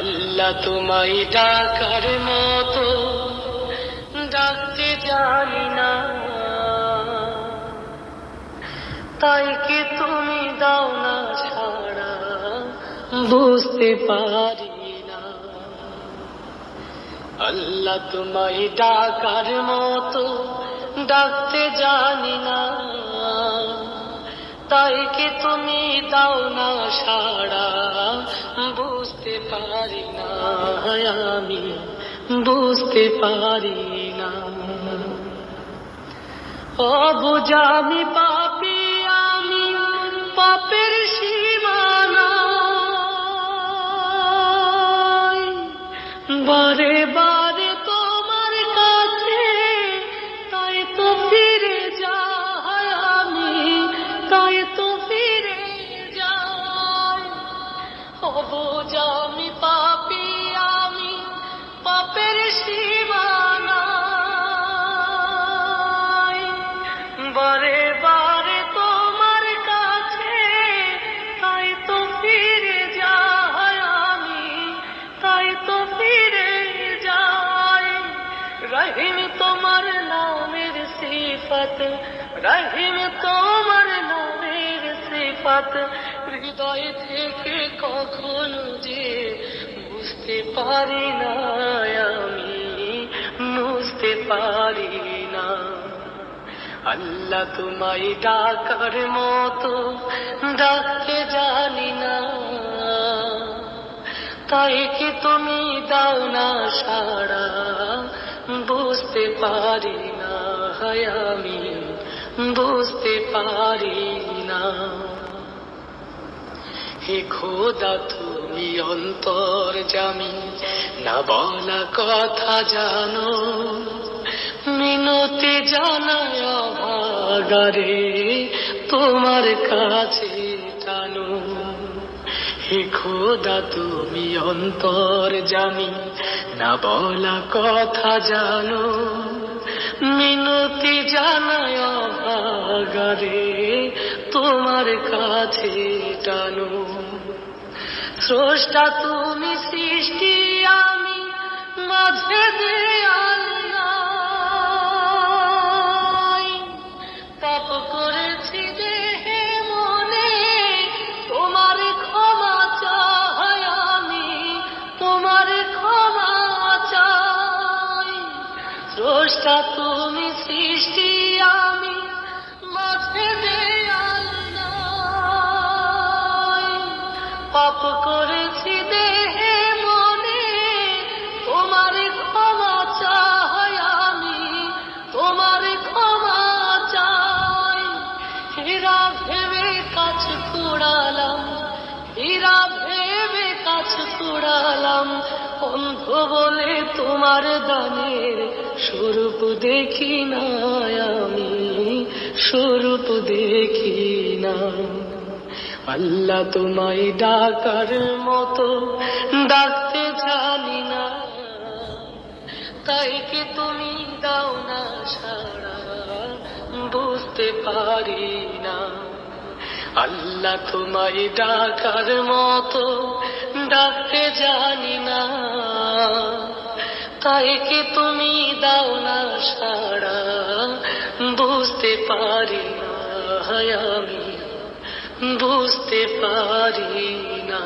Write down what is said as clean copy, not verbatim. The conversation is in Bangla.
আল্লাহ তোমায় ডাকার মতো ডাকতে জানি না, তাই কি তুমি দাও না সাড়া বুঝতে পারি না। আল্লাহ তোমায় ডাকার মতো ডাকতে জানি না, তাই কি তুমি দাও না সাড়া বুঝতে পারি না, আমি বুঝতে পারি না। অবুঝা আমি পাপী, আমি পাপের সীমানায় বারে বারে তোমার কাছে, তাই তো ফিরে যাই আমি, তাই তো ফিরে যাই। অবুঝা আমি পাপী, আমি পাপের সীমানায় বারে বারে তোমার কাছে, তাই তো ফিরে যাই আমি, তাই তো ফিরে যাই। রহিম তোমার নামের সিফত, রহিম তোমার নামের সিফত হৃদয় থেকে কখনো যে বুঝতে পারি না, আমি বুঝতে পারি না। আল্লাহ তোমায় ডাকার মতো ডাকতে জানি না, তাই কি তুমি দাও না সাড়া বুঝতে পারি না, আমি বুঝতে পারি না। হে খোদা তুমি অন্তর্যামী, না বলা কথা জানো, মিনতি জানায় অভাগারে তোমার কাছে টানো। হে খোদা তুমি অন্তর্যামী, না বলা কথা জানো, মিনতি জানায় অভাগারে তোমার কাছে টানো। স্রষ্টা তুমি সৃষ্টি, আমি মাঝে দেয়াল নাই, পাপ করেছি দেহে মনে, তোমার ক্ষমা চাই আমি, তোমার ক্ষমা চাই। স্রষ্টা তুমি সৃষ্টি, আমি মাঝে দেয়াল নাই, পাপ করেছি দেহে মনে, তোমার ক্ষমা চাই আমি, তোমার ক্ষমা চাই। হীরা ভেবে কাছ কুড়ালাম, হীরা ভেবে কাছ কুড়ালাম, অন্ধ বলে তোমার দানের স্বরূপ দেখি না, আমি স্বরূপ দেখি না। আল্লাহ তোমায় ডাকার মতো ডাকতে জানি না, তাই কি তুমি দাও না সাড়া বুঝতে পারি না। আল্লাহ তোমায় ডাকার মতো ডাকতে জানি না, তাই কি তুমি দাও না সাড়া বুঝতে পারি না, আমি বুঝতে পারি না।